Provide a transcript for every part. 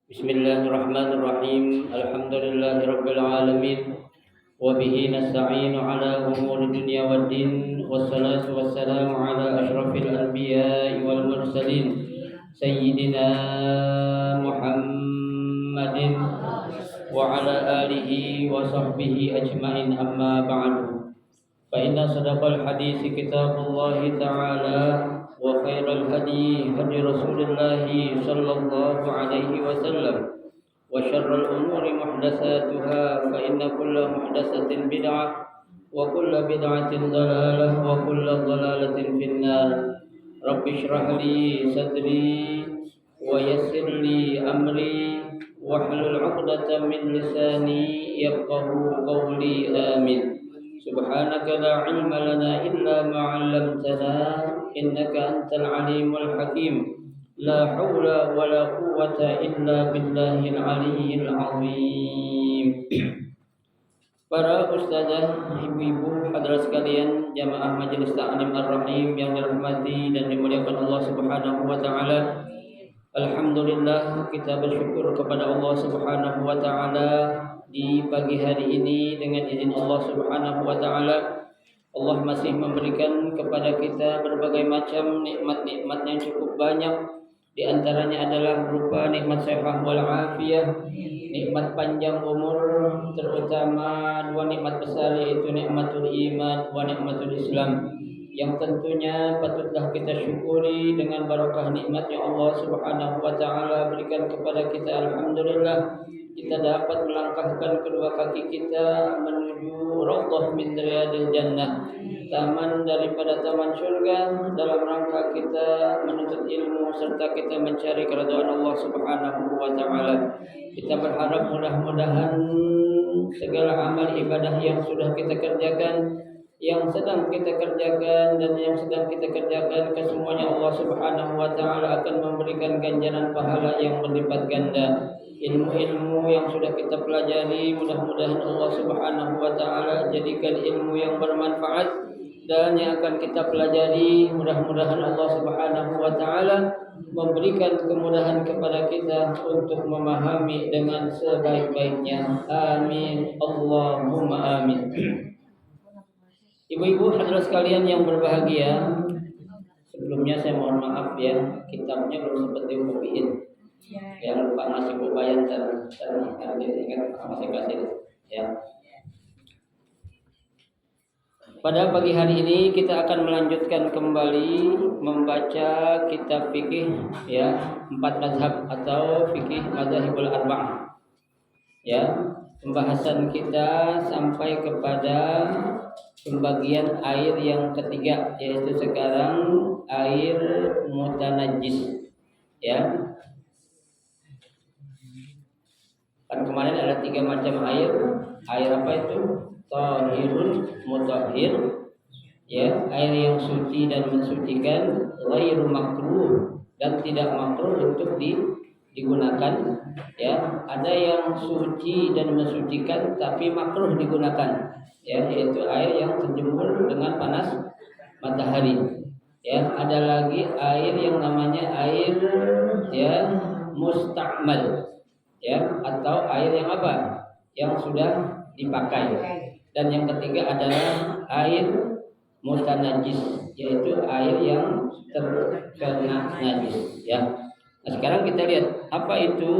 Bismillahirrahmanirrahim. Alhamdulillahirabbil alamin. Wa bihi nasta'inu ala umuri dunya waddin. Wassalatu wassalamu ala asyrafil anbiya'i wal mursalin sayyidina Muhammadin wa ala alihi wa sahbihi ajma'in, amma ba'du. Fa inna sadaqal hadits kitabullahi ta'ala wa khairal hadi hadi Rasulillah sallallahu alaihi wasallam wa syarrul umuri muhdatsatuha fa inna kulla muhdatsatin bid'ah wa kulla bid'atin dhalalah wa kulla dhalalatin finnar. Rabbi shrah li sadri wa yassir li amri wahlul 'uqdatam min lisani yafqahu qawli. Amin. Subhanaka la ilma lana illa ma 'allamtana innaka antal alimul hakim. La haula wa la quwwata illa billahil aliyyil azim. Para ustazah, ibu-ibu, hadirat sekalian, jamaah majelis taklim ar-rahim yang dirahmati dan dimuliakan Allah Subhanahu wa taala. Alhamdulillah, kita bersyukur kepada Allah Subhanahu wa taala di pagi hari ini dengan izin Allah Subhanahu wa taala. Allah masih memberikan kepada kita berbagai macam nikmat-nikmat yang cukup banyak. Di antaranya adalah berupa nikmat sehat wal afiyah, nikmat panjang umur, terutama dua nikmat besar yaitu nikmatul iman wa nikmatul Islam, yang tentunya patutlah kita syukuri dengan barakah nikmat yang Allah Subhanahu wa taala berikan kepada kita. Alhamdulillah, kita dapat melangkahkan kedua kaki kita menuju raudhah min riyadil jannah, taman daripada taman surga, dalam rangka kita menuntut ilmu serta kita mencari keridhaan Allah Subhanahu wa taala. Kita berharap mudah-mudahan segala amal ibadah yang sudah kita kerjakan, yang sedang kita kerjakan dan yang sedang kita kerjakan, kesemuanya Allah Subhanahu wa taala akan memberikan ganjaran pahala yang berlipat ganda. Ilmu-ilmu yang sudah kita pelajari, mudah-mudahan Allah Subhanahu wa taala jadikan ilmu yang bermanfaat, dan yang akan kita pelajari mudah-mudahan Allah Subhanahu wa taala memberikan kemudahan kepada kita untuk memahami dengan sebaik-baiknya. Amin, Allahumma amin. Ibu-ibu hadirat sekalian yang berbahagia, sebelumnya saya mohon maaf ya, kitabnya belum sempat dikopiin. Yang lupa ngasih kubayan dan ingat masih kasih ya. Pada pagi hari ini kita akan melanjutkan kembali membaca kitab fikih ya, 4 mazhab atau fikih mazhabul arba'ah. Ya, pembahasan kita sampai kepada pembagian air yang ketiga, yaitu sekarang air mutanajjis. Ya. Kan kemarin ada 3 macam air. Air apa itu? Tahirun, mutahhir, ya, air yang suci dan mensucikan, ghairu makruh, dan tidak makruh untuk digunakan, ya. Ada yang suci dan mensucikan tapi makruh digunakan, ya, yaitu air yang terjemur dengan panas matahari. Ya, ada lagi air yang namanya air ya musta'mal, ya, atau air yang apa? Yang sudah dipakai. Dan yang ketiga adalah air mutanajjis, yaitu air yang terkena najis, ya. Nah, sekarang kita lihat apa itu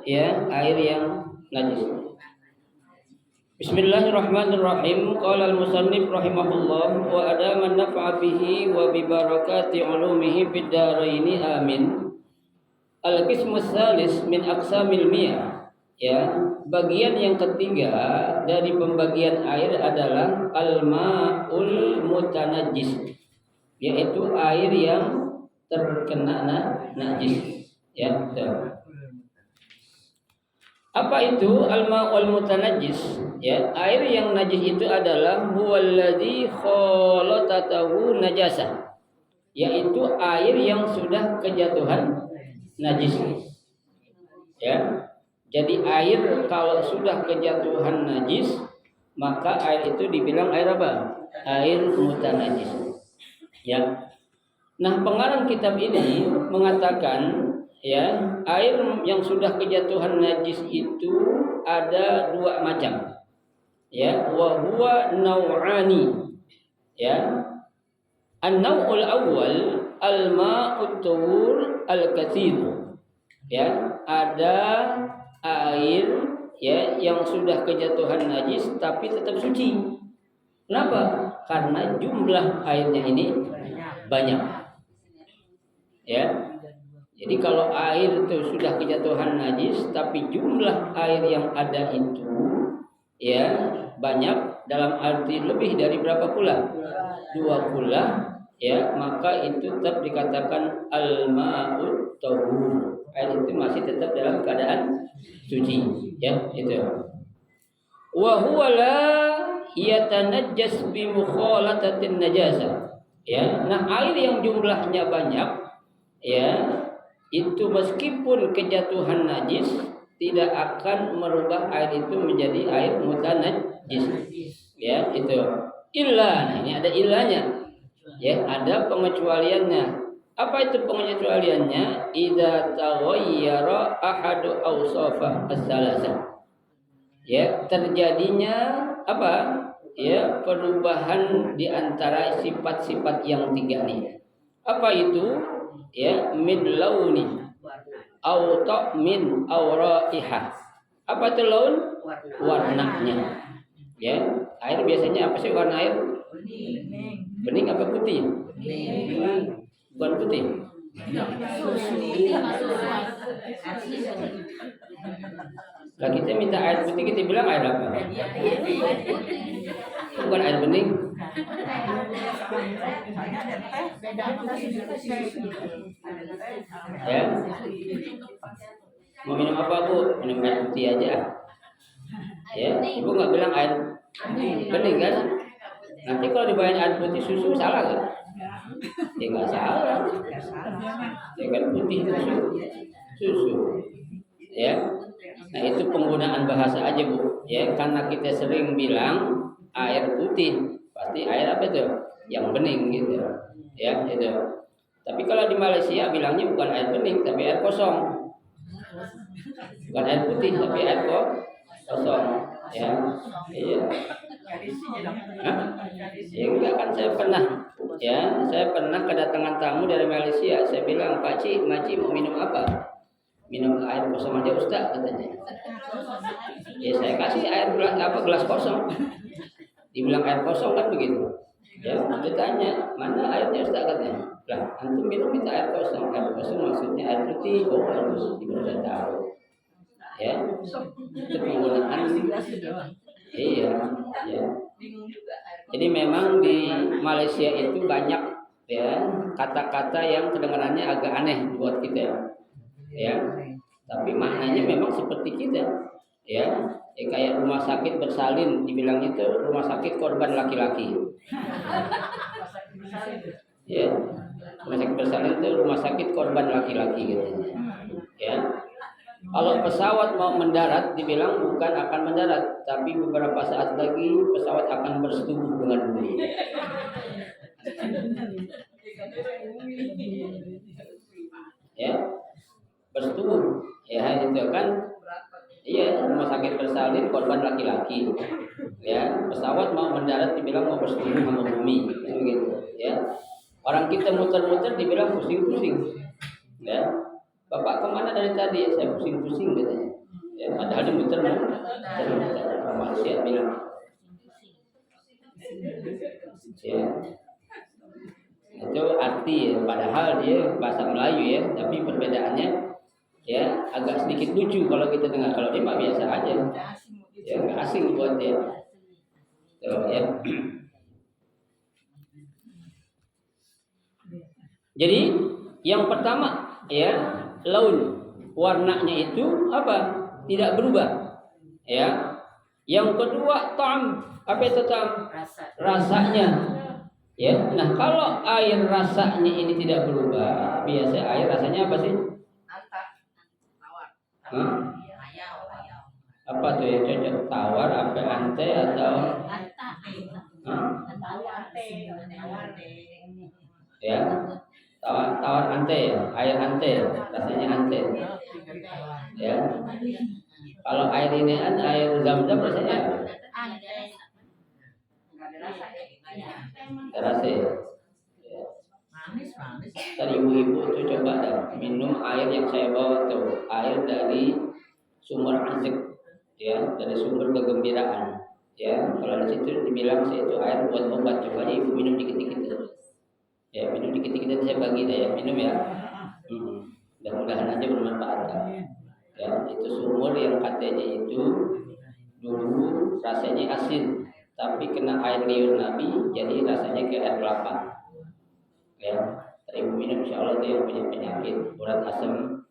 ya air yang najis. Bismillahirrahmanirrahim. Qala al-musannif rahimahullah wa adama nafa'a bihi wa bi barakati ulumihi fid dharaini amin. Al-qismus tsalis min aqsamil miyah. Ya, bagian yang ketiga dari pembagian air adalah al-ma'ul mutanajjis, yaitu air yang terkena najis. Ya, betul. Apa itu al-ma'ul mutanajjis? Ya, air yang najis itu adalah huwallazi khalatatahu najasah, yaitu air yang sudah kejatuhan najis. Ya. Jadi air kalau sudah kejatuhan najis, maka air itu dibilang air apa? Air mutanajjis. Ya. Nah, pengarang kitab ini mengatakan ya, air yang sudah kejatuhan najis itu ada dua macam. Ya, wa huwa nau'ani. Ya. An-nau'ul awwal al-ma'ut tuhur al-katsir. Ya, ada air ya yang sudah kejatuhan najis tapi tetap suci. Kenapa? Karena jumlah airnya ini banyak. Ya. Jadi kalau air itu sudah kejatuhan najis tapi jumlah air yang ada itu ya banyak, dalam arti lebih dari berapa pula? 2 pula, ya, maka itu tetap dikatakan al-ma'ut tahur. Air itu masih tetap dalam keadaan suci, ya, itu. Wa huwa la yatanajjas bi mukhalatatin najasa. Ya, nah air yang jumlahnya banyak, ya, itu meskipun kejatuhan najis tidak akan merubah air itu menjadi air mutanajjis. Ya, itu. Illa, nah ini ada illanya. Ya, ada pengecualiannya. Apa itu pengecualiannya? Idza taghayyara ahadu awsafa as-salasah. Ya, terjadinya apa? Ya, perubahan di antara sifat-sifat yang tiga nih. Apa itu? Ya, min launi au ta'min au raihah. Apa itu laun? Warnanya. Ya, air biasanya apa sih warna air? Bening apa putih? Bukan putih. Lah kita minta air putih, kita bilang air apa? Bukan air bening. Ya. Mau minum apa, Bu? Minum air putih aja. Ya, Ibu nggak bilang air bening kan? Nanti kalau dibayar air putih susu salah kan? Ya nggak salah. Ya kan putih susu. Ya. Nah itu penggunaan bahasa aja, Bu. Ya, karena kita sering bilang air putih, pasti air apa itu? Yang bening gitu. Ya, itu. Tapi kalau di Malaysia bilangnya bukan air bening tapi air kosong. Bukan air putih tapi air kosong. Ya. Iya. Ya enggak, kan saya pernah kedatangan tamu dari Malaysia. Saya bilang, "Pak Cik, Makcik mau minum apa?" "Minum air kosong aja, Ustaz," katanya. Ya saya kasih air gelas kosong. Dibilang air kosong kan begitu. Ya, dia tanya, "Mana airnya, Ustaz?" katanya. "Lah, antum minta air kosong." Air kosong maksudnya air putih. Oh, harus tidak tahu. Ya, itu penggunaan. Iya, ya. Jadi memang di Malaysia itu banyak ya kata-kata yang kedengarannya agak aneh buat kita. Ya, tapi maknanya memang seperti kita. Ya, kayak rumah sakit bersalin, dibilangnya itu rumah sakit korban laki-laki. Ya, rumah sakit bersalin itu rumah sakit korban laki-laki gitu. Ya. Kalau pesawat mau mendarat, dibilang bukan akan mendarat, tapi beberapa saat lagi pesawat akan bersetubuh dengan bumi. Ya, bersetubuh. Ya, itu kan. Iya, rumah sakit bersalin korban laki-laki. Ya, pesawat mau mendarat, dibilang mau bersetubuh sama bumi, gitu. Ya, orang kita muter-muter, dibilang pusing-pusing. Ya. "Bapak kemana dari tadi?" "Saya pusing-pusing," katanya. Ya, padahal dia muter manusia bilang. Ya. Itu arti ya, padahal dia bahasa Melayu ya, tapi perbedaannya ya agak sedikit lucu kalau kita dengar. Kalau dia mah biasa aja. Ya, nggak asing buat dia. Tuh, ya. Jadi yang pertama ya, laun, warnanya itu apa? Tidak berubah. Ya. Yang kedua ta'am, apa itu ta'am? Rasanya. Ya. Nah, kalau air rasanya ini tidak berubah, biasa air rasanya apa sih? Hah? Apa tuh yang cocok? Tawar, apa ante atau? Hah? Ya. Tawar ante, air ante, rasanya ante. Ya. Kalau air ini kan air zam-zam rasanya terasa ya. Tadi ibu-ibu itu coba dah minum air yang saya bawa tuh, air dari sumber azek, ya, dari sumber kegembiraan, ya. Kalau di situ dibilang saya itu air buat obat, coba aja ibu minum dikit-dikit, ya, minum dikit-dikit saya bagi dah ya, minum ya. Mudah-mudahan aja bermanfaat. Ya, itu sumur yang katanya itu dulu rasanya asin, tapi kena air liur Nabi jadi rasanya kayak air kelapa. Ya, ibu minum insya Allah itu yang punya penyakit urat asam,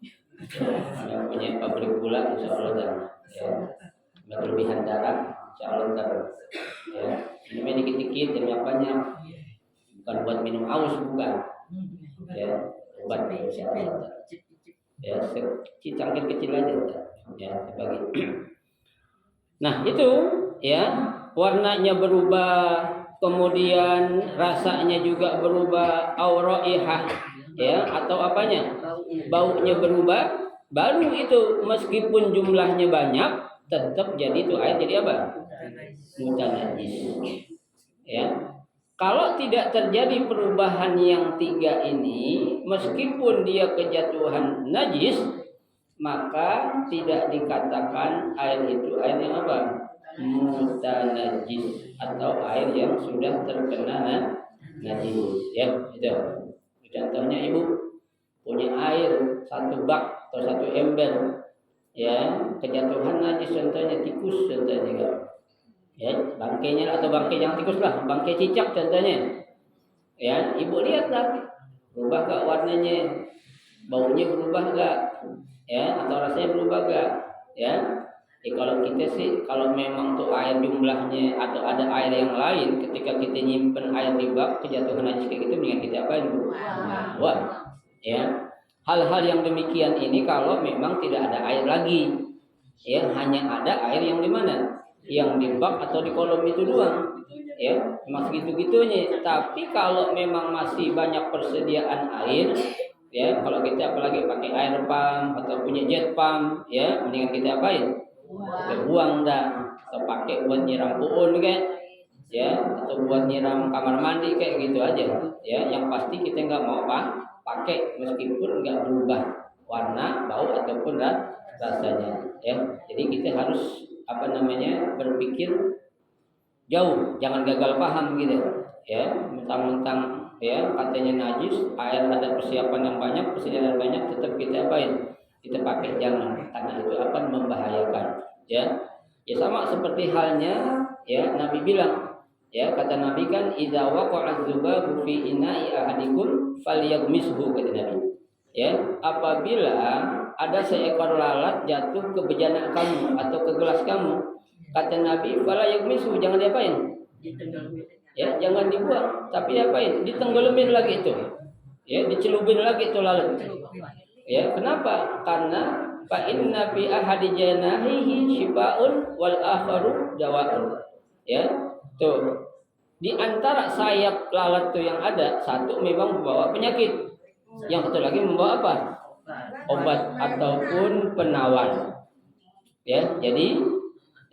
yang punya pabrik gula insya Allah dan ya, berlebihan darah insya Allah ya, minumnya dikit-dikit dan yang banyak, bukan buat minum aus, bukan, ya, obat insya Allah ya, secangkir kecil aja ya, sebagai nah itu ya, warnanya berubah, kemudian rasanya juga berubah, auraihah ya, atau apanya, baunya berubah, baru itu meskipun jumlahnya banyak tetap jadi itu air jadi apa, mutanajis ya. Kalau tidak terjadi perubahan yang tiga ini, meskipun dia kejatuhan najis, maka tidak dikatakan air itu air yang apa, mutanajis, atau air yang sudah terkena najis ya. Itu contohnya ibu punya air satu bak atau satu ember ya, kejatuhan najis, contohnya tikus contohnya ya, bangkainya atau bangkai yang tikus lah, bangkai cicak contohnya ya, ibu lihatlah berubah gak warnanya, baunya berubah gak ya, atau rasanya berubah gak ya. Kalau kita sih, kalau memang tuh air jumlahnya atau ada air yang lain, ketika kita nyimpen air di bak kejatuhan najis kayak gitu, mendingan kita apain bu? Wah ya, hal-hal yang demikian ini kalau memang tidak ada air lagi ya, hanya ada air yang di mana, yang di bak atau di kolom itu doang ya, masih gitu-gitunya. Tapi kalau memang masih banyak persediaan air ya, kalau kita apalagi pakai air pump atau punya jet pump ya, mendingan kita apain, kita buang dah, atau pakai buat nyiram pohon kayak ya, atau buat nyiram kamar mandi kayak gitu aja ya. Yang pasti kita nggak mau pakai meskipun nggak berubah warna, bau ataupun rasanya ya. Jadi kita harus berpikir jauh, jangan gagal paham gitu ya, mentang-mentang ya katanya najis, air ada persiapan yang banyak, persediaan banyak, tetap kita apain, kita pakai, jangan, karena itu akan membahayakan ya. Ya sama seperti halnya ya, Nabi bilang ya, kata Nabi kan, idza waqa'a dzubabu fi ina'i ahadikum falyaghmishu, kata Nabi ya, apabila ada seekor lalat jatuh ke bejana kamu atau ke gelas kamu, kata Nabi, fala yaghmisu, jangan diapain ya, jangan dibuang, tapi diapain, ditenggelamin lagi itu ya, dicelupin lagi itu lalat ya. Kenapa? Karena fa inna fi ahadi janahihi shifaa'un wal akharu dawa'un ya. Tuh, di antara sayap lalat tuh yang ada, satu memang membawa penyakit, yang satu lagi membawa apa, obat ataupun penawar ya. Jadi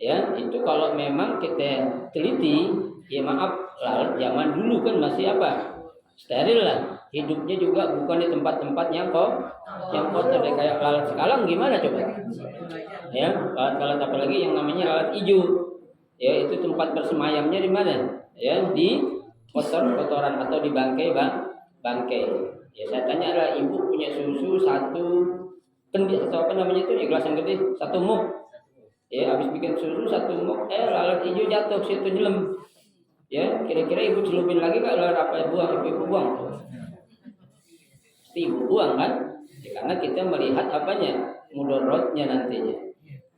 ya, itu kalau memang kita teliti ya, maaf, lalat zaman dulu kan masih apa, steril lah, hidupnya juga bukan di tempat-tempat yang kotor kayak lalat sekarang. Gimana coba ya, lalat apalagi yang namanya lalat hijau ya, itu tempat bersemayamnya di mana ya, di kotoran atau di bangkai ya. Saya tanya adalah, ibu punya susu satu kendi atau apa namanya itu ya, gelas yang gede, satu muk ya, habis bikin susu satu muk, lalat hijau jatuh situ nyelam ya, kira-kira ibu celupin lagi gak lalat apa, ibu buang pasti ibu buang kan ya, karena kita melihat apanya, mudaratnya nantinya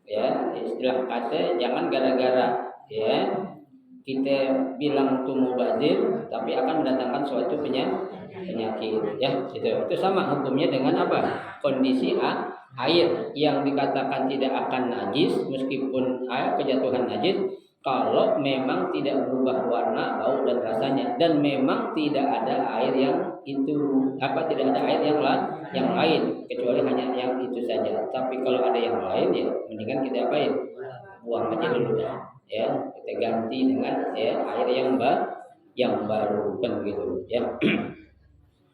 ya. Istilah kata, jangan gara-gara ya kita bilang itu mubazir tapi akan mendatangkan suatu penyakit ya. Itu sama hukumnya dengan apa, kondisi air yang dikatakan tidak akan najis meskipun air kejatuhan najis, kalau memang tidak berubah warna, bau dan rasanya, dan memang tidak ada air yang tidak ada air yang lain kecuali hanya yang itu saja. Tapi kalau ada yang lain ya mendingan kita apain? Buang aja dulu ya. Kita ganti dengan air yang baru kan gitu ya.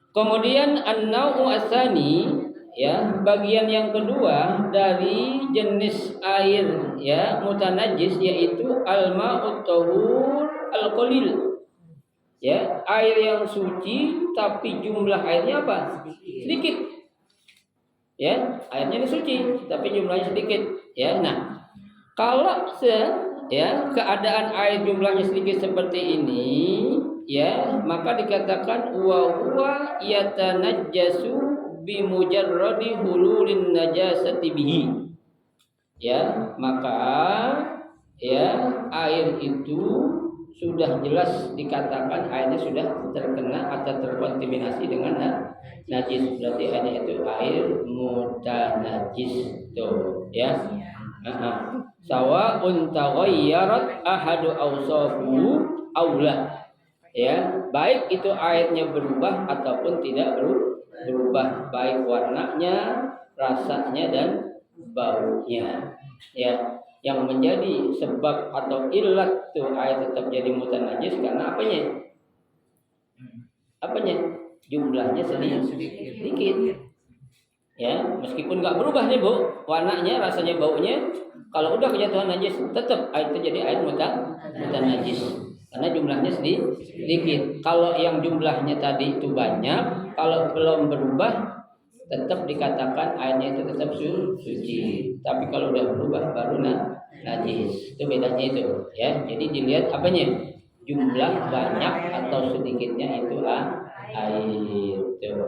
Kemudian an-nau'u asani ya, bagian yang kedua dari jenis air ya mutanajis yaitu al-ma'ut tahur al-qalil. Ya, air yang suci tapi jumlah airnya apa? Sedikit. Ya, airnya suci tapi jumlahnya sedikit. Ya, nah, kalau keadaan air jumlahnya sedikit seperti ini, ya, maka dikatakan wa huwa yatanajjasu bi mujarradi hululin najasati bihi. Ya, maka ya air itu sudah jelas dikatakan airnya sudah terkena atau terkontaminasi dengan najis. Berarti airnya itu air mutanajis tuh ya. Sawa'un taghayyarat ahadu awsafu aula. Ya, baik itu airnya berubah ataupun tidak berubah, baik warnanya, rasanya dan baunya. Ya, yang menjadi sebab atau ilat tuh air tetap jadi mutanajis karena apanya? Jumlahnya sedikit. Ya, meskipun nggak berubah nih bu, warnanya, rasanya, baunya, kalau udah kejatuhan najis tetap air itu jadi air mutanajis karena jumlahnya sedikit. Kalau yang jumlahnya tadi itu banyak, kalau belum berubah tetap dikatakan airnya itu tetap suci. Tapi kalau udah berubah baru najis. Itu bedanya itu ya. Jadi dilihat apanya? Jumlah banyak atau sedikitnya itu air itu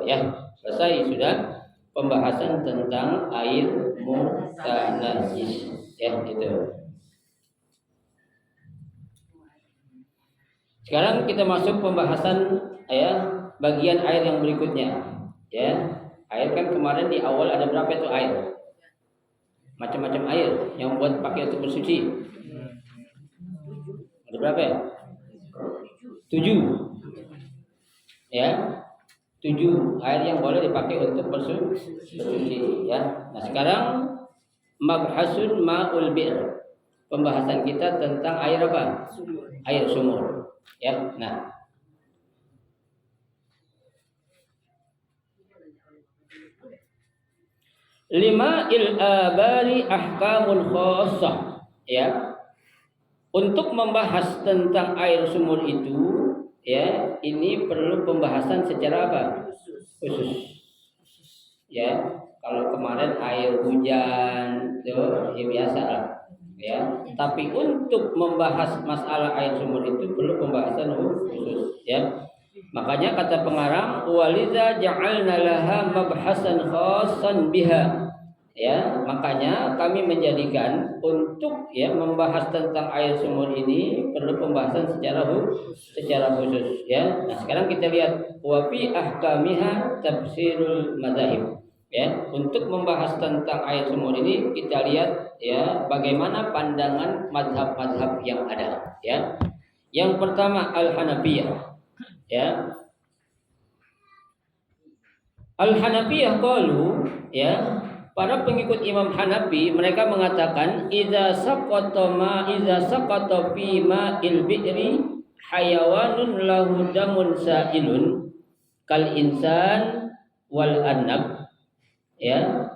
ya. Selesai sudah pembahasan tentang air mutanajis ya itu. Sekarang kita masuk pembahasan bagian air yang berikutnya ya. Air kan kemarin di awal ada berapa itu air? Macam-macam air yang buat pakai untuk bersuci. Ada berapa ya? 7. Ya. 7 air yang boleh dipakai untuk bersuci ya. Nah, sekarang mabhasun ma'ul bir. Pembahasan kita tentang air apa? Air sumur. Ya. Nah, lima il-abari ahkamun khassah ya. Untuk membahas tentang air sumur itu ya, ini perlu pembahasan secara apa? Khusus. Ya, kalau kemarin air hujan itu ya biasa lah ya. Tapi untuk membahas masalah air sumur itu perlu pembahasan khusus ya. Makanya kata pengarang waliza ja'alna laha mabhasan khassan biha. Ya, makanya kami menjadikan untuk membahas tentang air sumur ini perlu pembahasan secara khusus ya. Nah, sekarang kita lihat wa fi ahkamiha tafsirul madzahib. Ya, untuk membahas tentang air sumur ini kita lihat ya bagaimana pandangan mazhab-mazhab yang ada ya. Yang pertama Al-Hanafiyah. Ya. Al-Hanafiyah qalu ya, para pengikut Imam Hanafi mereka mengatakan idza saqata fi ma'il bi'ri hayawanun lahu damun sa'ilun kal insan wal annab ya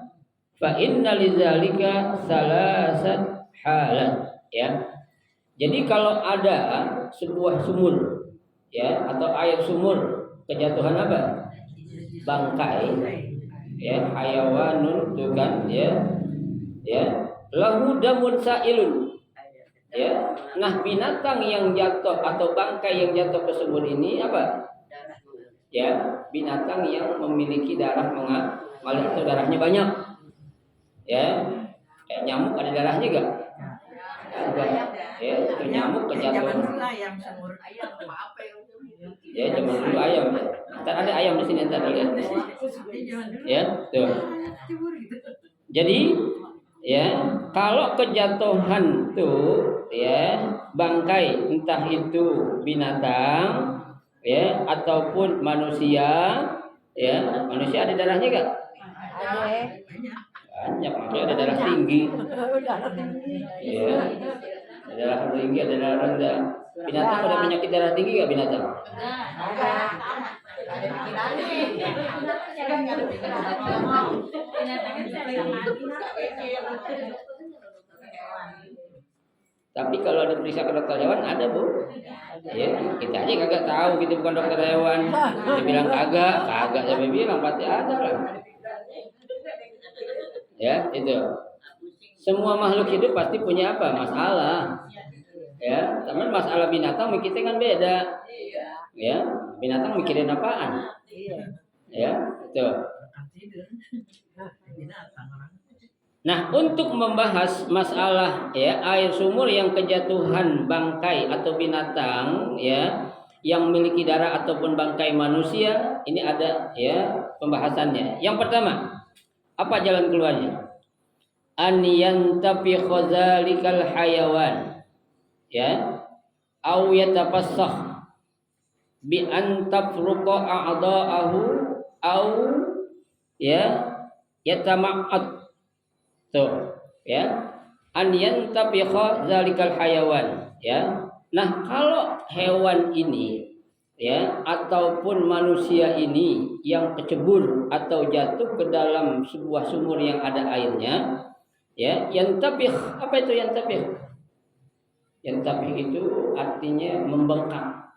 fa inna lidzalika salasat halat ya. Jadi kalau ada sebuah sumur ya atau air sumur kejatuhan apa? Bangkai ya, hayawanun itu kan ya lahu damun sa'ilun ya. Nah, binatang yang jatuh atau bangkai yang jatuh ke sumur ini apa? Ya, binatang yang memiliki darah mengalir atau darahnya banyak ya. Kayak nyamuk ada darahnya enggak? Ada ya, itu nyamuk kejatuhan. Ya, zaman dulu ayam ya. Ntar ada ayam di sini ntar lihat. Ya, tuh. Jadi Ya, kalau kejatuhan tuh ya bangkai entah itu binatang ya ataupun manusia ya, manusia ada darahnya gak? Banyak, makanya ada darah tinggi ya, ada darah tinggi, ada darah rendah. Binatang ada penyakit darah tinggi gak binatang? Tapi kalau diperiksa ke dokter hewan ada bu, ya kita aja kagak tahu, kita bukan dokter hewan. Dia bilang kagak saya bilang pasti ada lah. Ya itu. Semua makhluk hidup pasti punya apa? Masalah. Ya, tapi masalah binatang kita kan beda. Ya, binatang mikirin apaan? Ya, itu. Nah, untuk membahas masalah ya air sumur yang kejatuhan bangkai atau binatang ya yang memiliki darah ataupun bangkai manusia, ini ada ya pembahasannya. Yang pertama, apa jalan keluarnya? An yantafiqa dzalikal hayawan ya au yatafassakh bi an tafruqa a'dha'ahu au ya yatama'at. Tuh, ya. An yantafiqa dzalikal hayawan, ya. Nah, kalau hewan ini ya ataupun manusia ini yang kecebur atau jatuh ke dalam sebuah sumur yang ada airnya, ya, yantafih. Apa itu yantafih? Yantafih itu artinya membengkak.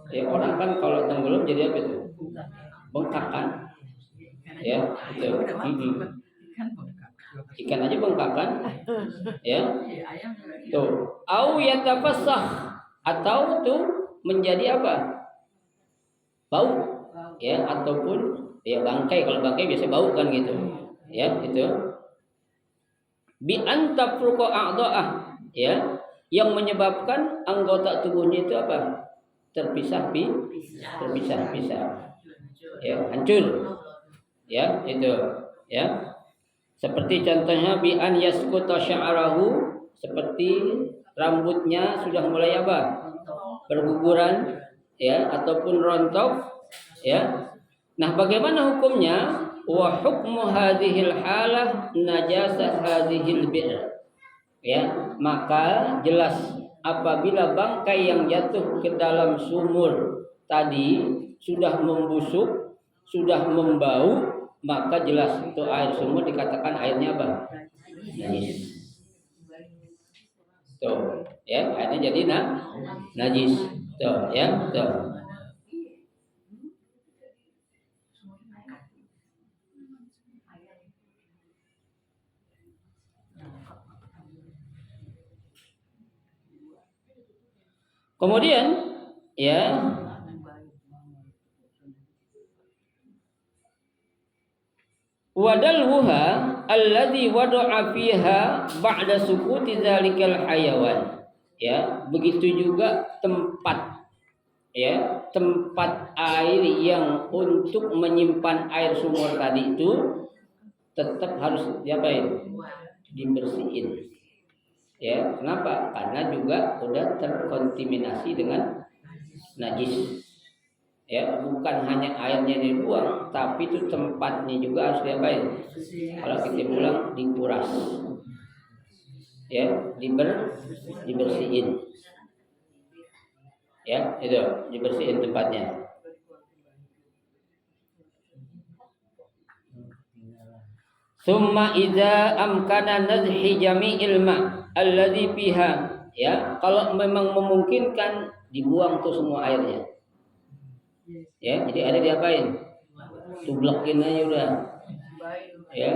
Ya, orang kan kalau tenggelam jadi apa itu? Bengkak kan? Ya, itu. Ikan aja bengkak kan? Ya. Tuh, au yatafassah atau tuh menjadi apa? Bau. Ya, ataupun ya bangkai, kalau bangkai biasa bau kan gitu. Ya, itu. Bi antafruqa a'dha'ah, ya. Yang menyebabkan anggota tubuhnya itu apa? Terpisah. Ya, hancur. Ya, itu. Ya. Seperti contohnya bi an yasquta sya'rahu, seperti rambutnya sudah mulai apa? Berguguran ya ataupun rontok ya. Nah, bagaimana hukumnya? Wa hukmu hadhil halah najasah hadhil bir. Ya, maka jelas apabila bangkai yang jatuh ke dalam sumur tadi sudah membusuk, sudah membau, maka jelas itu air sumur dikatakan airnya apa? Najis. Tuh, ya, airnya jadi najis. Tuh, ya, tuh. Kemudian, ya, wadalhuha alladhi wada'a fiha ba'da sukuti dzalikal hayawan. Ya, begitu juga tempat ya, tempat air yang untuk menyimpan air sumur tadi itu tetap harus diapain? Dibersihin. Ya, kenapa? Karena juga udah terkontaminasi dengan najis. Ya, bukan hanya airnya dibuang, tapi itu tempatnya juga harus diapain? Kalau kita pulang dikuras, ya, dibersihin, ya, itu dibersihin tempatnya. Summa idza amkana nadhi jami'il ma alladhi fiha, ya, kalau memang memungkinkan dibuang tuh semua airnya. Ya, jadi ada diapain? Tublekin aja udah. Ya.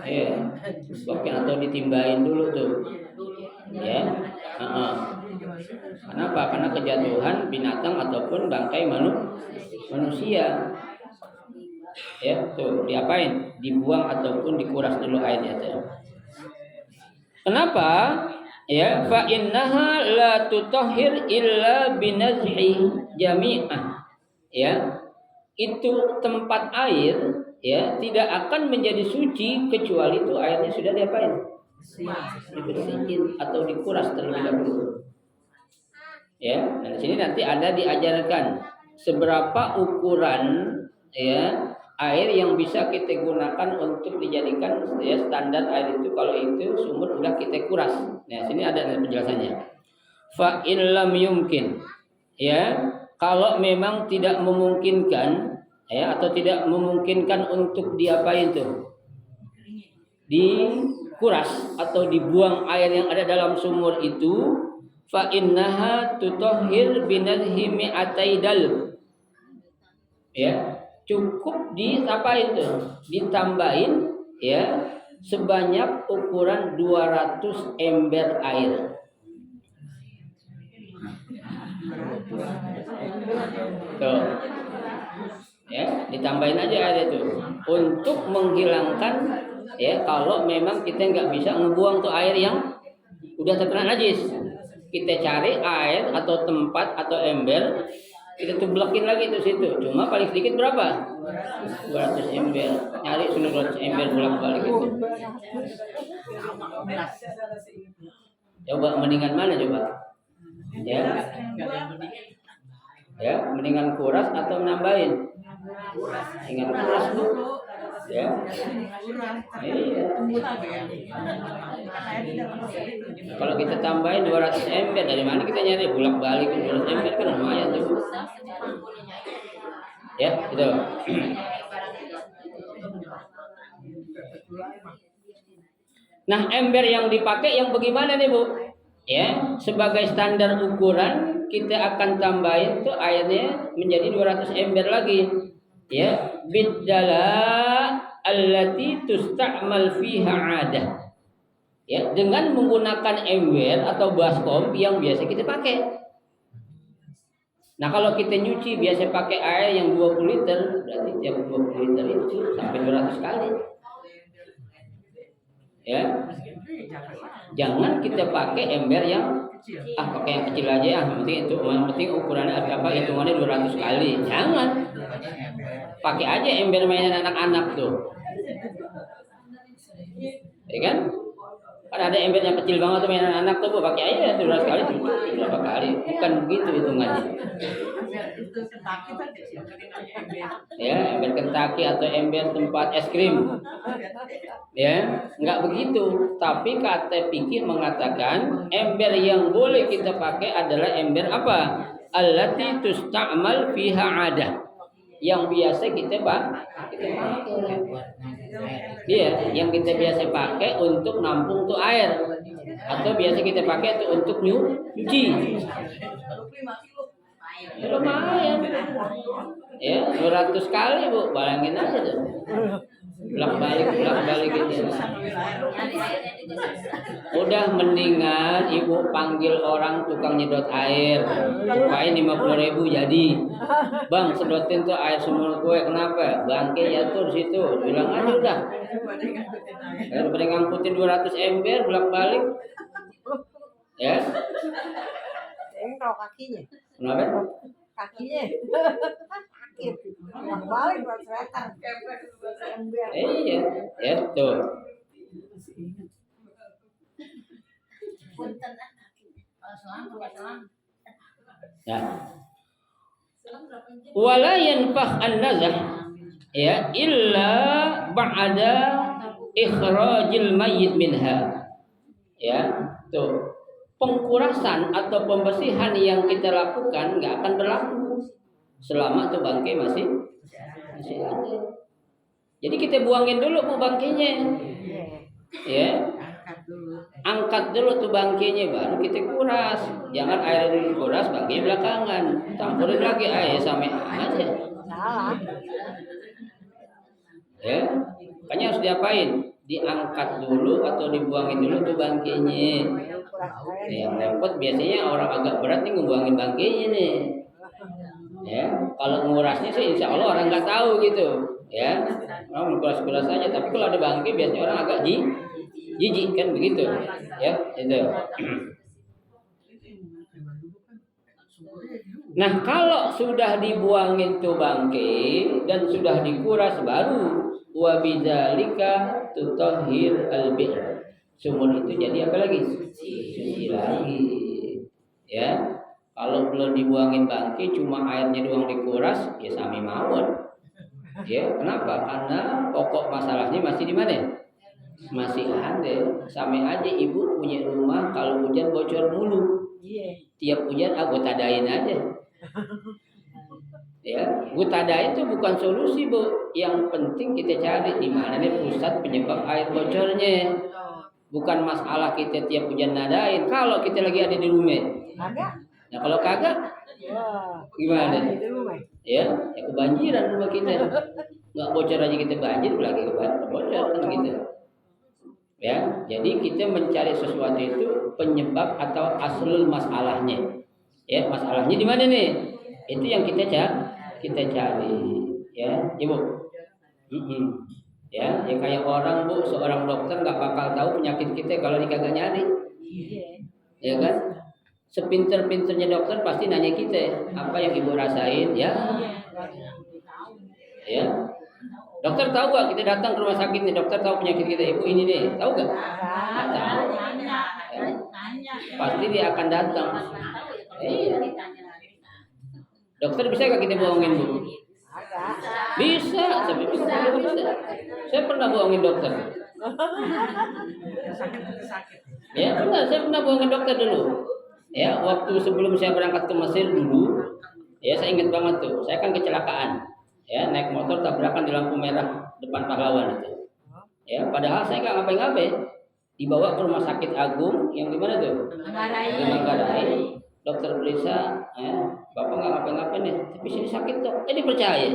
Ya. Tublekin atau ditimbain dulu tuh. Ya. Kenapa? Karena kejatuhan binatang ataupun bangkai manusia. Ya, tuh diapain? Dibuang ataupun dikuras dulu airnya tuh. Kenapa? Ya, fa innaha la tutahhir illa binazhi jami'ah. Ya, itu tempat air ya tidak akan menjadi suci kecuali itu airnya sudah diapain? Dibersihin atau dikuras terlebih dahulu. Ya, dan di sini nanti ada diajarkan seberapa ukuran ya air yang bisa kita gunakan untuk dijadikan ya standar air itu kalau itu sumur udah kita kuras. Nah, sini ada penjelasannya. Fa in lam yumkin ya, kalau memang tidak memungkinkan ya atau tidak memungkinkan untuk diapain tuh? Dikuras atau dibuang air yang ada dalam sumur itu, fa innaha tutahhir binadhi mi'ataidal. Ya, cukup diapain tuh? Ditambahin ya sebanyak ukuran 200 ember air. Tuh. Ya, ditambahin aja air itu untuk menghilangkan ya kalau memang kita nggak bisa ngebuang tuh air yang udah terkena najis. Kita cari air atau tempat atau ember, kita tublekin lagi itu situ. Cuma paling sedikit berapa? 200 ember. Nyari 200 ember bolak-balik itu. Coba mendingan mana coba? Ya. Ya, mendingan kuras atau nambahin? Mendingan kuras dulu. Ya. Iya. Kalau kita tambahin 200 ember, dari mana kita nyari bolak-balik 200 ember kan lumayan tuh. Ya, gitu. Nah, ember yang dipakai yang bagaimana nih, Bu? Ya, sebagai standar ukuran kita akan tambahin tuh airnya menjadi 200 ember lagi. Ya, bidala allati tusta'mal fiha 'adah. Ya, dengan menggunakan ember atau baskom yang biasa kita pakai. Nah, kalau kita nyuci biasa pakai air yang 20 liter, berarti tiap 20 liter itu sampai 200 kali. Ya. Jangan kita pakai ember yang pakai yang kecil aja ya, yang penting ukurannya apa hitungannya 200 kali. Jangan. Pakai aja ember mainan anak-anak tuh. Ya kan? Kan ada ember yang kecil banget tuh mainan anak tuh, pakai aja 200 kali cukup berapa kali. Bukan begitu hitungannya. Ya, ember Kentucky atau ember tempat es krim. Ya, enggak begitu. Tapi kata fikih mengatakan ember yang boleh kita pakai adalah ember apa? Allati tusta'mal fiha 'adah. Yang biasa kita pakai. Iya, yang kita biasa pakai untuk nampung tuh air. Atau biasa kita pakai itu untuk nyuci. Ya, lumayan. Ya, 200 kali, Bu. Bayangin aja tuh. Bolak-balik gitu. Udah mendingan ibu panggil orang tukang nyedot air, upain 50.000 jadi. Bang, sedotin tuh air sumur gue, kenapa? Bangke jatuh di situ. Bilang aja udah. Daripada ngangkutin 200 ember bolak-balik. Ya. Kalau kakinya. Kenapa? Kakinya. Balik buat selatan. Iya, ya tuh. Ya. Wala yanfah an-nazah ya illa ba'da ikhrajil mayyit minha. Ya, tuh. Pengkurasan atau pembersihan yang kita lakukan nggak akan berlaku selama tuh bangkai masih ada. Jadi kita buangin dulu Bu bangkainya. Ya. Angkat dulu tuh bangkainya baru kita kuras. Jangan air dulu kuras, bangkai belakangan. Campurin lagi air sampai aja. Salah. Ya. Makanya harus diapain? Diangkat dulu atau dibuangin dulu tuh bangkainya. Yang repot biasanya orang agak berat nih ngebuangin bangkainya nih. Ya, kalau ngurasnya sih insya Allah orang nggak tahu gitu. Ya, orang kuras-kuras aja. Tapi kalau ada bangkai biasanya orang agak jijik kan begitu. Ya, itu. Nah, kalau sudah dibuangin tuh bangkai dan sudah dikuras baru wa bidzalika tutahhir al-bi'r. Sumur itu jadi apa lagi? Suci lagi. Ya. Kalau belum dibuangin bangke cuma airnya doang dikuras, ya sami mawon. Ya, kenapa? Karena pokok masalahnya masih di mana? Masih ada. Sami aja ibu punya rumah kalau hujan bocor mulu. Tiap hujan aku tadain aja. Ya, gutadain itu bukan solusi, Bu. Yang penting kita cari di mana nih pusat penyebab air bocornya. Bukan masalah kita tiap hujan nadain. Kalau kita lagi ada di rumah. Nah, kalau kagak gimana? Ya, ya kebanjiran rumah kita. Nggak bocor aja kita banjir, lagi bocor kan gitu. Ya, jadi kita mencari sesuatu itu penyebab atau aslul masalahnya. Ya, masalahnya di mana nih? Itu yang kita cari. Ya, Ibu. Ya, ya kayak orang, Bu, seorang dokter nggak bakal tahu penyakit kita kalau dia kagak nyari. Ya kan? Sepinter-pinternya dokter pasti nanya kita, apa yang ibu rasain, ya? Ya. Dokter tahu gak kita datang ke rumah sakit nih, dokter tahu penyakit kita, ibu ini nih, tahu gak? Nggak tahu. Ya. Pasti dia akan datang. Iya. Dokter bisa gak kita bohongin, Bu? Bisa, tapi bisa. Saya pernah bohongin dokter. Ya, benar, saya pernah bohongin dokter dulu. Ya, waktu sebelum saya berangkat ke Mesir dulu, ya saya ingat banget tuh, saya kan kecelakaan, ya naik motor tabrakan di lampu merah depan pahlawan itu, ya padahal saya nggak ngapain-ngapain, dibawa ke rumah sakit agung yang di mana tuh? Di Manggarai, dokter periksa, ya bapak nggak ngapain-ngapain ya, tapi sini sakit tuh, dipercaya,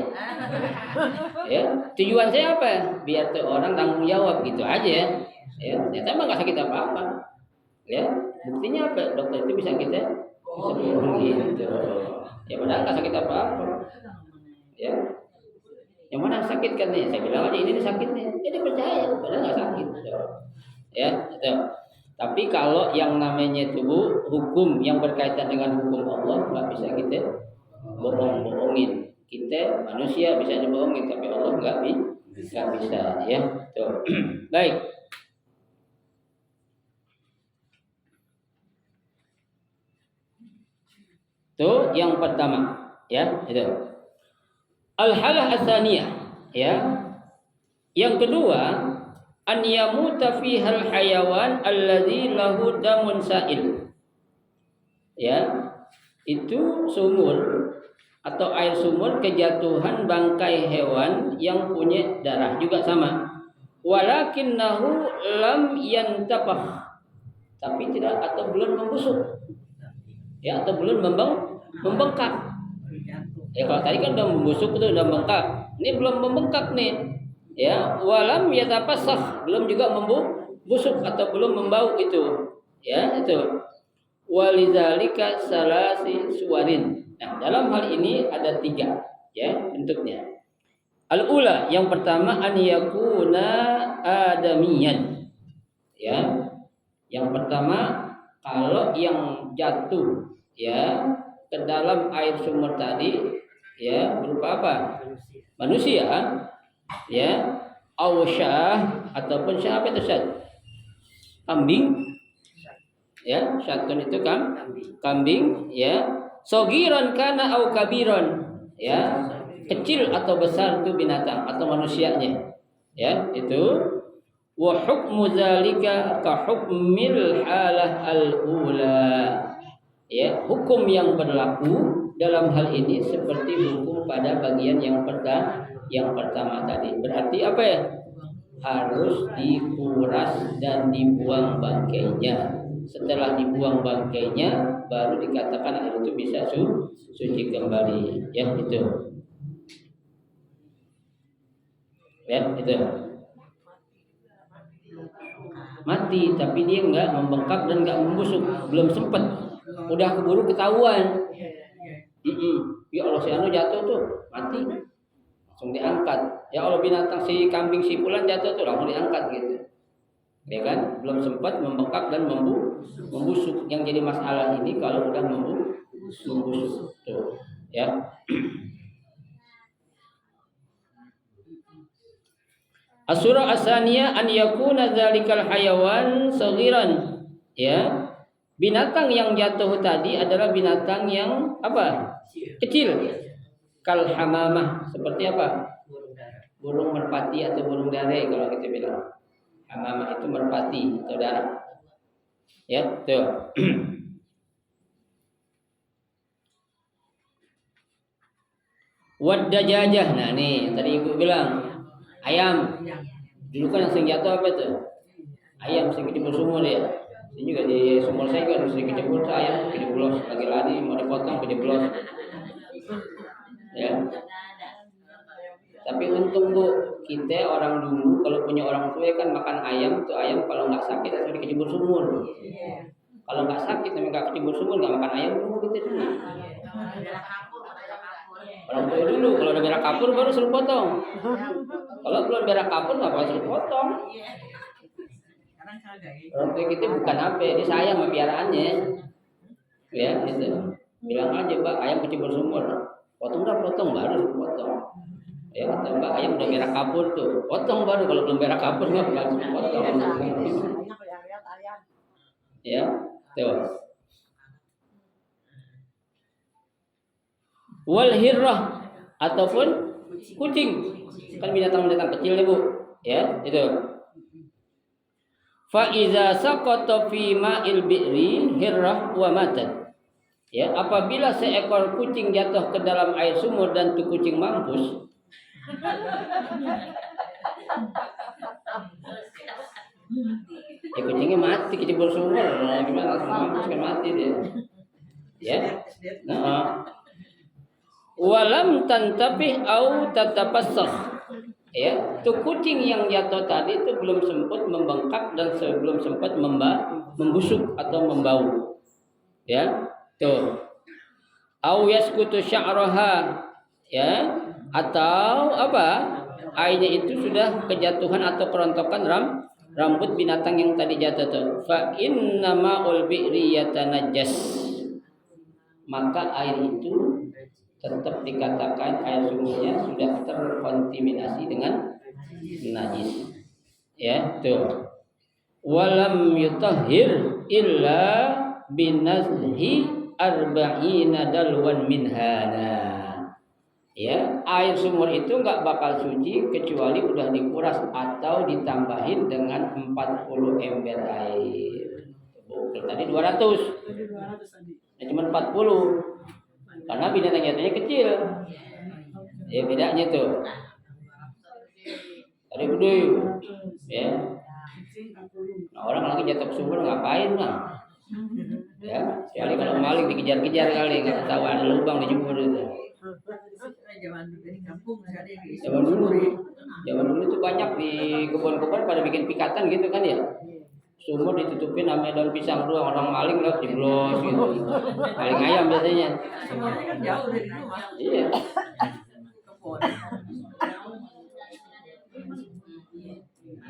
ya tujuan saya apa? Biar tuh orang tanggung jawab gitu aja, ya ternyata emang nggak sakit apa-apa, ya. Buktinya apa? Dokter itu bisa kita bohong gitu. Ya padahal nggak sakit apa-apa. Ya. Yang mana sakit kan nih? Saya bilang aja ini sakit nih. Jadi percaya, padahal nggak sakit. Ya, gitu. Tapi kalau yang namanya tubuh hukum yang berkaitan dengan hukum Allah nggak bisa kita bohongin. Kita manusia bisa dibohongin, tapi Allah nggak bisa. Ya, tuh. Baik. Itu yang pertama, ya, itu. Al-halah ats-tsaniyah, ya. Yang kedua, an yamuta fihal hayawan alladzi lahu damun sa'il. Ya. Itu sumur atau air sumur kejatuhan bangkai hewan yang punya darah juga sama. Walakinnahu lam yantafah. Tapi tidak atau belum membusuk. Ya, atau belum membengkak. Ya kalau tadi kan udah membusuk itu udah membengkak. Ini belum membengkak nih. Ya, walam yatapassah, belum juga membusuk atau belum membau itu. Ya, itu. Walidzalika salasi suwarin. Nah, dalam hal ini ada 3 ya bentuknya. Al-ula, yang pertama an yakuna adamiyan. Ya. Yang pertama kalau yang jatuh ya ke dalam air sumur tadi ya berupa apa? Manusia ya, ausyah ataupun siapa itu syat? Kambing ya, syatun itu kan kambing ya, sogiron kana au kabiron ya, kecil atau besar itu binatang atau manusianya ya, itu wa hukmu dzalika ka hukmil halah al-ula. Ya, hukum yang berlaku dalam hal ini seperti hukum pada bagian yang pertama tadi. Berarti apa ya? Harus dikuras dan dibuang bangkainya. Setelah dibuang bangkainya baru dikatakan air itu bisa suci kembali. Ya, itu. Ya, itu. Mati tapi dia enggak membengkak dan enggak membusuk, belum sempat. Udah keburu ketahuan. Ya Allah, si anu jatuh tuh, mati. Langsung diangkat. Ya Allah, binatang si kambing si fulan jatuh tuh, langsung diangkat gitu. Ya kan? Belum sempat membengkak dan membusuk. Yang jadi masalah ini kalau udah membusuk. Tuh, ya. As-surah as-saniyah an yakuna dzalikal hayawan saghiran. Ya. Binatang yang jatuh tadi adalah binatang yang apa? Kecil. Kal hamamah, seperti apa? Burung merpati atau burung dara kalau kita bilang. Hamamah itu merpati atau dara. Ya, tuh. Wadajajah. Nah, nih tadi ibu bilang ayam. Dulu kan yang sering jatuh apa tuh? Ayam sering kecebur sumur ya. Ini juga di sumur saya juga sering kecebur ayam kecebur lagi lari mau dipotong kecebur. Ya. Tapi untung Bu, kita orang dulu kalau punya orang tua kan makan ayam tuh ayam kalau nggak sakit atau dikecebur sumur. Kalau nggak sakit tapi nggak kecebur sumur nggak makan ayam dulu kita dulu. Orang tua dulu kalau udah berak kapur baru suruh potong. Kalau belum berak kapur nggak bakal suruh potong. Orang tua kita bukan apa, dia sayang sama piaraannya. Ya gitu. Bilang aja Mbak ayam kecebur sumur. Potong baru suruh potong. Ya kata Mbak ayam udah berak kapur tuh. Potong baru kalau belum berak kapur nggak bakal suruh potong. Ya, tuh. Wal hirrah ataupun kucing kan binatang-binatang kecil nih Bu ya itu fa iza saqata fi ma'il bi'ri hirrah wa matat ya apabila seekor kucing jatuh ke dalam air sumur dan tuh kucing mampus ya kucingnya mati kecebur sumur gimana mampus kan mati dia ya nah walam tantapih au tatapassakh ya tuh kucing yang jatuh tadi itu belum sempat membengkak dan sebelum sempat membusuk atau membau ya tuh au yaskutu sya'raha ya atau apa airnya itu sudah kejatuhan atau kerontokan rambut binatang yang tadi jatuh tuh fa inna ma'ul bi'ri yatanajjas maka air itu tetap dikatakan air sumurnya sudah terkontaminasi dengan najis. Ya, tuh. Walam yutahhir illa binazhi arba'ina dalwan minhana. Ya, air sumur itu enggak bakal suci kecuali udah dikuras atau ditambahin dengan 40 ember air. Tadi 200. Ya, cuma 40. Karena binatang jatuhnya kecil. Ya bedanya tuh. Tadi gede. Ya. Nah, orang lagi jatuh ke sumur ngapain lah? Ya, sekali kalau maling dikejar-kejar kali enggak tahu ada lubang di jumur itu. Zaman dulu tuh banyak di kebun-kebun pada bikin pikatan gitu kan ya. Sumur ditutupin sama daun pisang doang orang maling lah jeblos gitu. Maling ayam biasanya. Semuanya kan jauh dari rumah. Iya.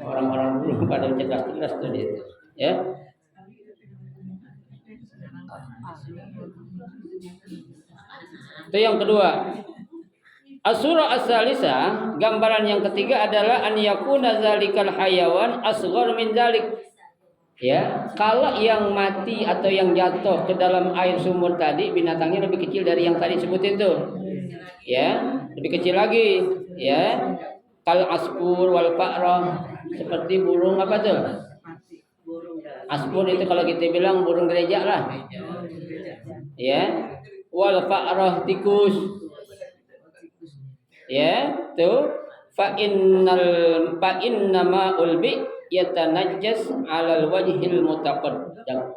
Orang-orang dulu pada cerdas-cerdas tuh dia. Ya. Itu yang kedua. As-surah as-salisa, gambaran yang ketiga adalah an yakuna zalikal hayawan asghar min zalik. Ya, kalau yang mati atau yang jatuh ke dalam air sumur tadi binatangnya lebih kecil dari yang tadi sebutin tuh. Ya, lebih kecil lagi, ya. Kal aspur wal fa'rah, seperti burung apa tuh? Aspur itu kalau kita bilang burung gereja lah. Ya. Wal fa'rah tikus. Ya, tuh fa innama ulbi yatanajjas 'alal wajhil mutaqaddam.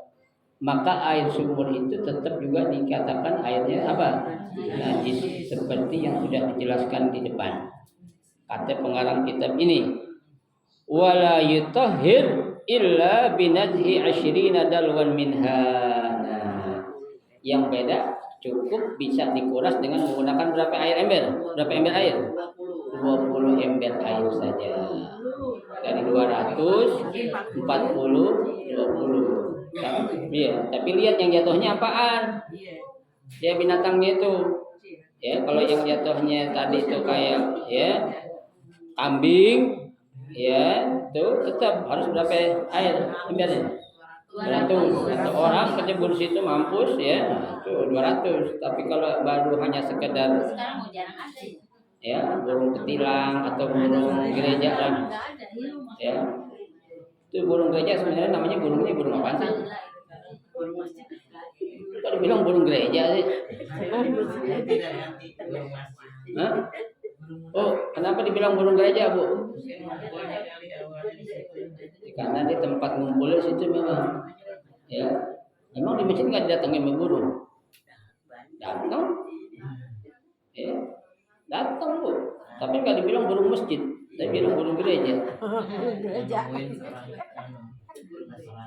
Maka air sumur itu tetap juga dikatakan airnya apa? Najis seperti yang sudah dijelaskan di depan. Kata pengarang kitab ini, wala yutahhir illa binadhi 20 dalwan minha. Nah, yang beda cukup bisa dikuras dengan menggunakan berapa air ember? Berapa ember air? 20 ember air saja. Dari 200 40 20. Iya, tapi lihat yang jatuhnya apaan? Ya binatangnya itu. Ya, kalau yang jatuhnya tadi itu kayak ya kambing, ya itu tetap harus berapa air embernya 200. Atau orang kecebur situ mampus ya itu 200. Tapi kalau baru hanya sekedar ya burung ketilang atau burung gereja lah ya itu burung gereja sebenarnya namanya burung apa sih? Kalau bilang burung gereja sih. Hah? Oh, kenapa dibilang burung gereja, Bu? Karena di tempat ngumpulnya situ memang ya. Memang di masjid nggak didatangin sama burung. Datang. Ya. Datang, Bu. Tapi nggak dibilang burung masjid, tapi bilang burung gereja. Gereja.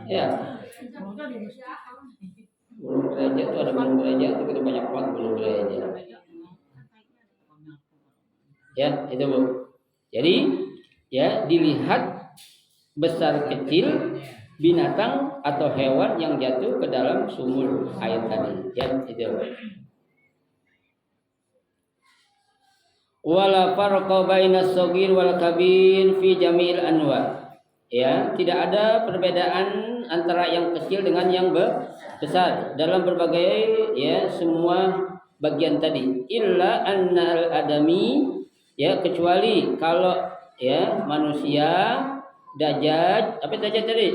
Ya. Burung gereja itu ada burung gereja itu kita banyak banget burung gereja. Ya, itu Bu. Jadi ya dilihat besar kecil binatang atau hewan yang jatuh ke dalam sumur air tadi. Ya, itu. Wala farqa bainas shaghir wal kabir fi jamil anwa. Ya, tidak ada perbedaan antara yang kecil dengan yang besar dalam berbagai ya semua bagian tadi. Illa annal adami ya kecuali kalau ya manusia dajjaj apa dajjaj tadi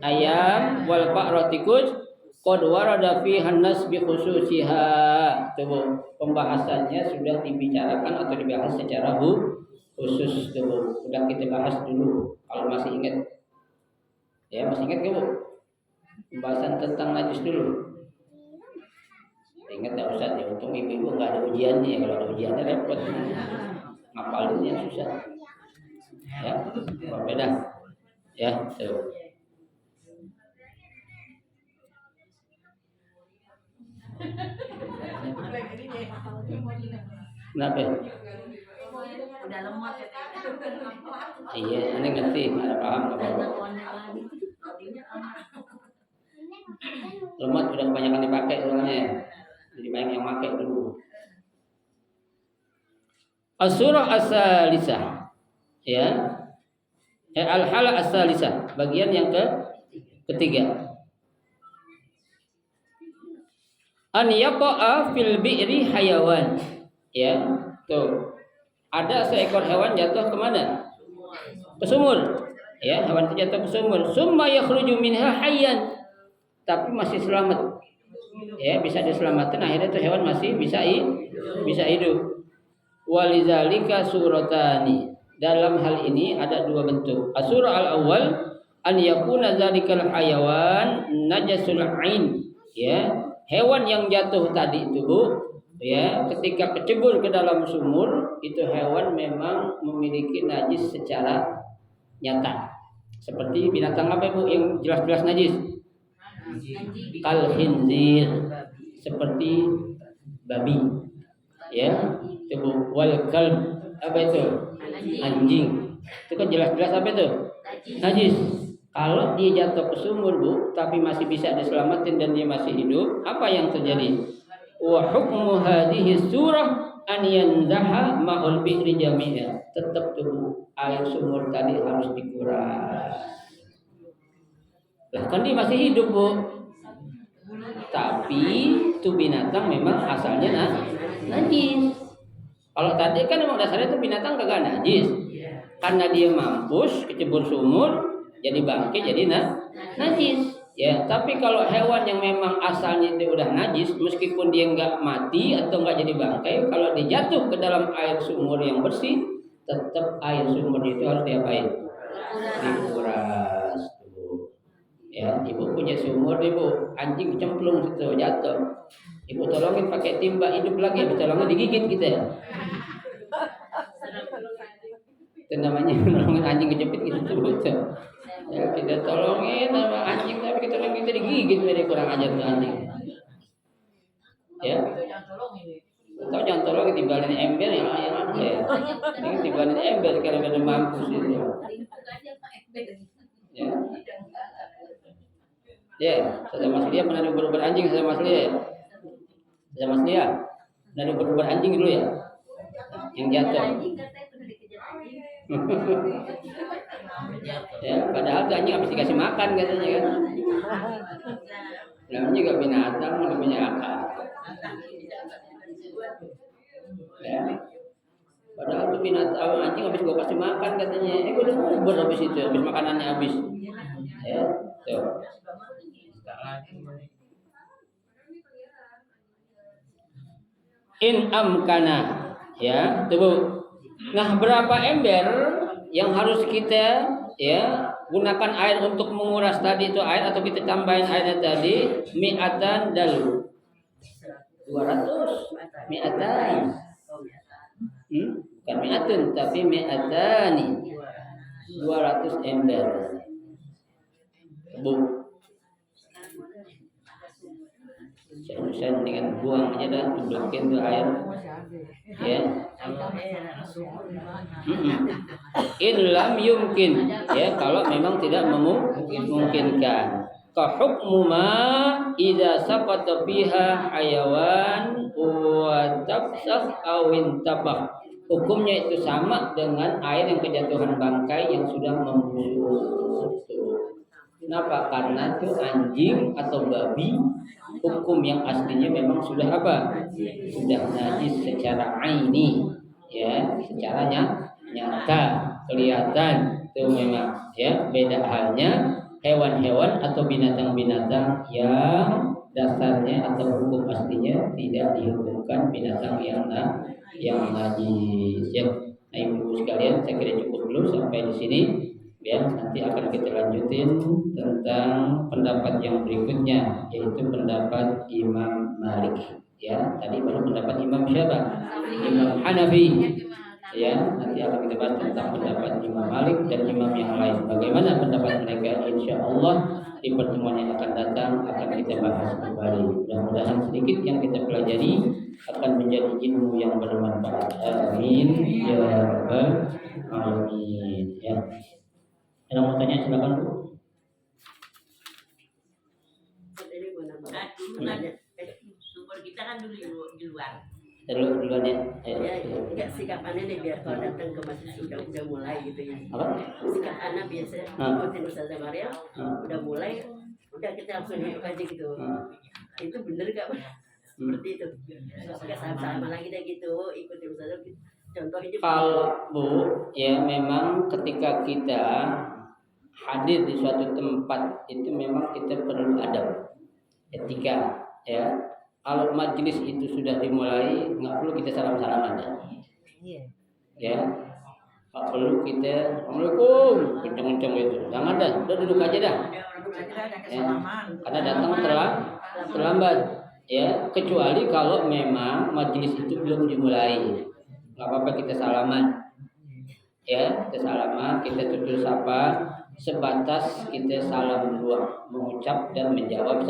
ayam wal fa'ratikus qad warada fi hannas bi khususiha. Tuh pembahasannya sudah dibicarakan atau dibahas secara khusus tuh sudah kita bahas dulu kalau masih ingat ya masih ingat Bu pembahasan tentang najis dulu ingat enggak Ustaz ya untung ibu-ibu enggak ada ujiannya kalau ada ujiannya repot ngapalinnya susah ya berbeda ya tuh kenapa Udah lemot ya. iya ini ngerti ada paham apa lemot udah kebanyakan dipakai soalnya jadi banyak yang pakai dulu. As-surah as-salisah ya. Al-hala as-salisah bagian yang ketiga. An yaqa'a fil bi'ri hayawan. Ya, tuh. Ada seekor hewan jatuh ke mana? Ke sumur. Ya, hewan itu jatuh ke sumur. Summa yakhruju minha hayyan. Tapi masih selamat. Ya, bisa diselamatkan akhirnya itu hewan masih bisa hidup. Walizalika suratani. Dalam hal ini ada dua bentuk. As-surah al-awwal an yakuna zalikal hayawan najasul ain. Ya, hewan yang jatuh tadi itu Bu, ya, ketika kecebur ke dalam sumur, itu hewan memang memiliki najis secara nyata. Seperti binatang apa Bu yang jelas-jelas najis? Kal khinzir, seperti babi. Ya, itu Bu. Wal kalb, apa itu? Anjing. Itu kan jelas-jelas apa itu? Najis. Kalau dia jatuh ke sumur Bu, tapi masih bisa diselamatkan dan dia masih hidup, apa yang terjadi? Wa hukmu hadhihi surah an yanzaha ma'ul bi'ri jami'a. Tetap tuh air sumur tadi harus dikuras. Lah kan dia masih hidup Bu. Tapi itu binatang memang asalnya najis. Kalau tadi kan memang dasarnya itu binatang kagak najis. Karena dia mampus kecebur sumur jadi bangkai jadi najis. Ya, tapi kalau hewan yang memang asalnya itu udah najis, meskipun dia nggak mati atau nggak jadi bangkai, kalau dia jatuh ke dalam air sumur yang bersih, tetap air sumur itu harus diapain? Dikuras. Ya, ibu punya sumur, ibu anjing kecemplung situ jatuh. Ibu tolongin pakai timba hidup lagi, tolongin digigit gitu ya. Itu namanya nolongin anjing kejepit gitu. Ya, kita tolongin sama anjing tapi kita tolongin kita digigit mereka kurang ajar tuh anjing. Ya. Tahu jangan tolongin tibalin ember yang mana ya. Ini tibalin ember karena mampus itu. Ya. Ya, saya Mas Lia pernah diuber anjing saya Mas Lia. Saya Mas Lia. Pernah diuber anjing dulu ya. Yang jatuh. Ya, padahal tuh anjing habis dikasih makan katanya kan. Namanya juga binatang, udah punya akal. Ya. Padahal tuh binatang anjing habis gua kasih makan katanya. Gua udah ngubur habis itu, habis makanannya habis. Ya, tuh. In amkana, ya, tuh. Nah, berapa ember yang harus kita ya gunakan air untuk menguras tadi itu air atau kita tambahin airnya tadi mi'atan dalu 200 mi'atan bukan mi'atun tapi mi'atani 200 ember bu saya dengan buang aja dah tublakin tuh air ya in lam yumkin ya kalau memang tidak memungkinkan ka hukmu ma idza saqata fiha hayawan wa tabsakh aw intabah hukumnya itu sama dengan air yang kejatuhan bangkai yang sudah membusuk. Kenapa? Karena itu anjing atau babi hukum yang aslinya memang sudah apa? Sudah najis secara aini, ya, secara nyata, kelihatan itu memang ya. Beda halnya hewan-hewan atau binatang-binatang yang dasarnya atau hukum aslinya tidak dihukumkan binatang yang najis. Ya, nah, ibu sekalian, saya kira cukup dulu sampai di sini. Ya, nanti akan kita lanjutin tentang pendapat yang berikutnya yaitu pendapat Imam Malik. Ya, tadi baru pendapat Imam siapa? Imam Hanafi. Ya, nanti akan kita bahas tentang pendapat Imam Malik dan imam yang lain. Bagaimana pendapat mereka? Insya Allah di pertemuan yang akan datang akan kita bahas kembali. Mudah-mudahan sedikit yang kita pelajari akan menjadi ilmu yang bermanfaat. Amin ya rabbal alamin. Ya. Ada mau tanya silakan Bu. Sumber kita kan dulu di luar. Duluan ya. Ya, sikap aneh deh biar kalau datang ke masjid udah mulai gitu ya. Apa? Sikap anak biasa ikutin Ustazah Maria, udah mulai, udah kita langsung duduk aja gitu. Itu bener gak Pak? Seperti itu. Gak sama-sama lagi deh gitu, ikutin Ustazah. Contohnya kalau Bu, ya memang ketika kita hadir di suatu tempat itu memang kita perlu adab, etika, ya. Kalau majelis itu sudah dimulai, nggak perlu kita salam-salaman, ya. Nggak perlu kita, assalamualaikum, kenceng-kenceng itu, jangan dah, udah duduk aja dah. Ya. Karena datang terlambat, ya. Kecuali kalau memang majelis itu belum dimulai. Nggak apa-apa kita salaman, ya, kita salaman, kita tutur sapa, sebatas kita salam dua, mengucap dan menjawab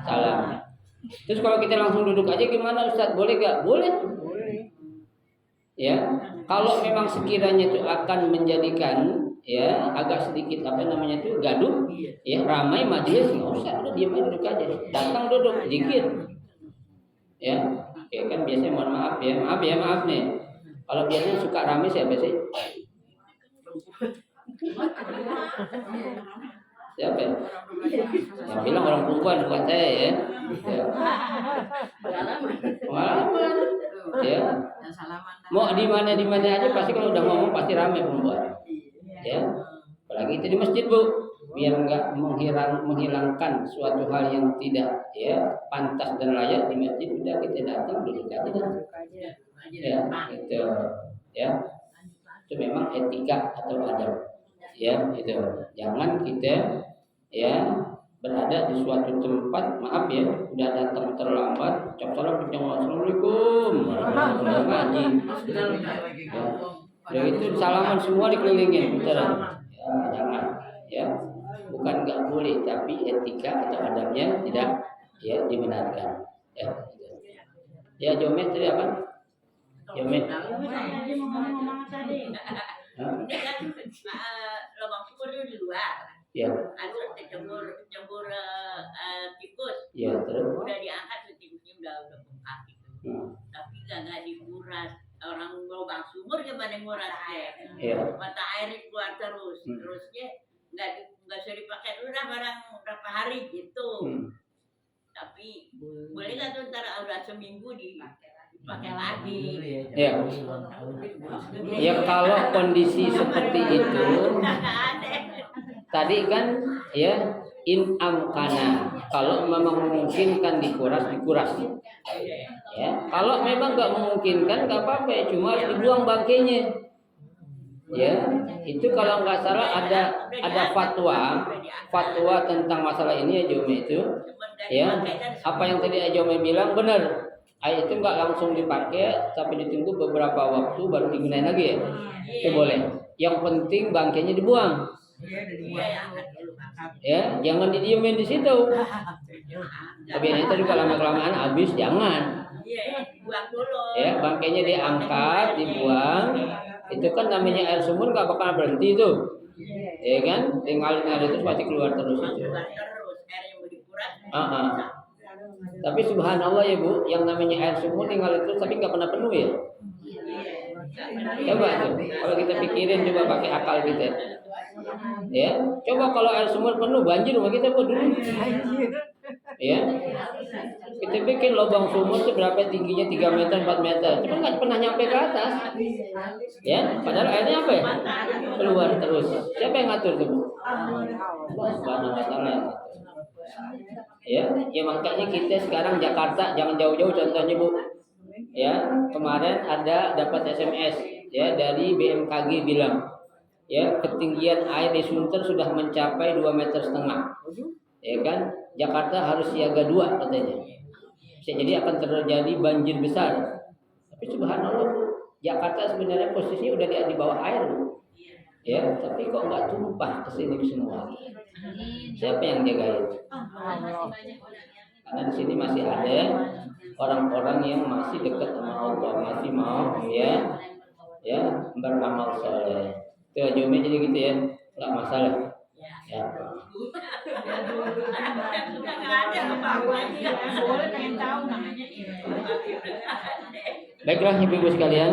salam. Terus kalau kita langsung duduk aja gimana Ustaz? Boleh gak? Boleh. Ya, kalau memang sekiranya itu akan menjadikan ya agak sedikit gaduh, ya ramai majelis, nggak usah, udah diam aja duduk aja, datang duduk, zikir. Ya, kayak kan biasanya mohon maaf nih. Kalau biasanya suka rame siapa sih? Siapa? Yang bilang orang perempuan bukan saya ya. Pengalaman. Ya. Mau di mana aja pasti kalau udah ngomong pasti rame perempuan. Ya. Apalagi itu di masjid Bu, biar nggak menghilangkan suatu hal yang tidak ya pantas dan layak di masjid, udah kita datang duduk aja dah. Ya, itu ya. Itu memang etika atau adab. Ya, itu. Jangan kita ya berada di suatu tempat, maaf ya, udah datang terlambat, ucap salam, assalamualaikum, ngaji. Ya, itu salaman semua dikelilingin, betul. Ya, jangan. Ya, bukan nggak boleh, tapi etika atau adabnya tidak ya dibenarkan. Ya, ya Jomet tadi apa? Jomet. Lubang syukur di luar. Ya. Ada jemur tikus. Ya, terus. Udah diangkat tikusnya udah bengkak gitu. Tapi nggak dikuras. Orang lubang sumur gimana ngurasnya? Ya. Mata air keluar terus. terusnya nggak usah dipakai dulu dah barang berapa hari gitu. Tapi boleh nggak tuh ntar udah seminggu dipakai lagi? Ya. Ya kalau kondisi seperti itu, tadi kan ya in amkana, kalau memang memungkinkan dikuras. Ya, kalau memang nggak memungkinkan nggak apa-apa, cuma harus dibuang bangkainya. Ya, itu kalau nggak salah ada fatwa tentang masalah ini ya Jome itu. Ya, apa yang tadi Jome bilang benar. Air itu nggak langsung dipakai, tapi ditunggu beberapa waktu baru digunakan lagi ya. Itu boleh. Yang penting bangkainya dibuang. Ya, jangan didiemin di situ. Tapi ini juga lama-kelamaan habis, jangan. Ya, bangkainya diangkat, dibuang. Itu kan namanya air sumur nggak bakal berhenti itu. Ya kan, tinggalin air itu pasti keluar terus itu. Tapi subhanallah ya Bu, yang namanya air sumur tinggal itu tapi nggak pernah penuh ya. Coba tuh, kalau kita pikirin coba pakai akal kita. Ya, coba kalau air sumur penuh banjir rumah kita Bu dulu. Ya, kita bikin lubang sumur itu berapa tingginya 3 meter 4 meter, cuma nggak pernah nyampe ke atas. Ya, padahal airnya apa ya? Keluar terus. Siapa yang ngatur tuh? Subhanahu wa ta'ala. Ya, makanya kita sekarang Jakarta jangan jauh-jauh contohnya Bu. Ya, kemarin ada dapat SMS ya dari BMKG bilang ya ketinggian air di Sunter sudah mencapai 2,5 meter. Ya kan, Jakarta harus siaga 2 katanya. Jadi akan terjadi banjir besar. Tapi subhanallah Bu, Jakarta sebenarnya posisinya udah di bawah air Bu. Ya, tapi kok nggak tumpah ke sini semua. Siapa yang jagain? Karena di sini masih ada orang-orang yang masih dekat sama Allah, masih mau ya beramal soleh. Itu Jome jadi gitu ya, nggak masalah. Ya. Baiklah ibu-ibu sekalian.